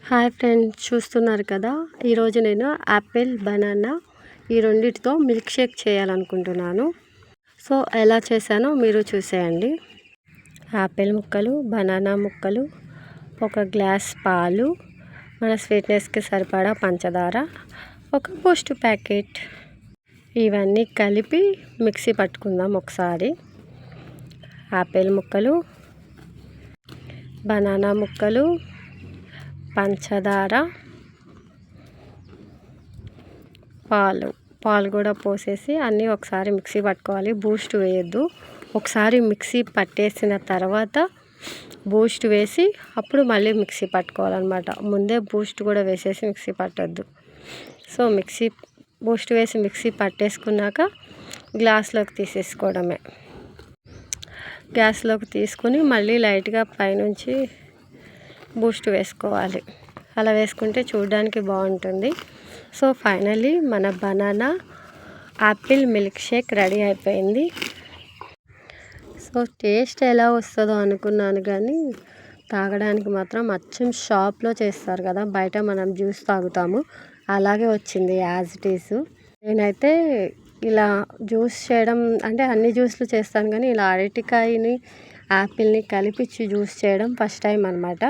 Hi friends, చూస్తున్నారు కదా. ఈరోజు నేను యాపిల్, బనానా ఈ రెండిటితో మిల్క్ షేక్ చేయాలనుకుంటున్నాను. సో ఎలా చేశానో మీరు చూసేయండి. యాపిల్ ముక్కలు, బనానా ముక్కలు, ఒక గ్లాస్ పాలు, మన స్వీట్నెస్కి సరిపడా పంచదార, ఒక బూస్ట్ ప్యాకెట్, ఇవన్నీ కలిపి మిక్సీ పట్టుకుందాం ఒకసారి. యాపిల్ ముక్కలు, బనానా ముక్కలు, పంచదార, పాలు కూడా పోసేసి అన్నీ ఒకసారి మిక్సీ పట్టుకోవాలి. బూస్ట్ వేయద్దు. ఒకసారి మిక్సీ పట్టేసిన తర్వాత బూస్ట్ వేసి అప్పుడు మళ్ళీ మిక్సీ పట్టుకోవాలన్నమాట. ముందే బూస్ట్ కూడా వేసేసి మిక్సీ పట్టద్దు. సో బూస్ట్ వేసి మిక్సీ పట్టేసుకున్నాక గ్లాస్లోకి తీసేసుకోవడమే. గ్యాస్లోకి తీసుకుని మళ్ళీ లైట్గా పైనుంచి బూస్ట్ వేసుకోవాలి. అలా వేసుకుంటే చూడడానికి బాగుంటుంది. సో ఫైనల్లీ మన banana Apple milk shake ready అయిపోయింది. సో టేస్ట్ ఎలా వస్తుందో అనుకున్నాను, కానీ తాగడానికి మాత్రం అచ్చం షాప్లో చేస్తారు కదా, బయట మనం జ్యూస్ తాగుతాము అలాగే వచ్చింది యాజ్ ఇట్ ఈస్. నేనైతే ఇలా జ్యూస్ చేయడం అంటే అన్ని జ్యూస్లు చేస్తాను, కానీ ఇలా అరటికాయని యాపిల్ని కలిపి జ్యూస్ చేయడం ఫస్ట్ టైం అనమాట.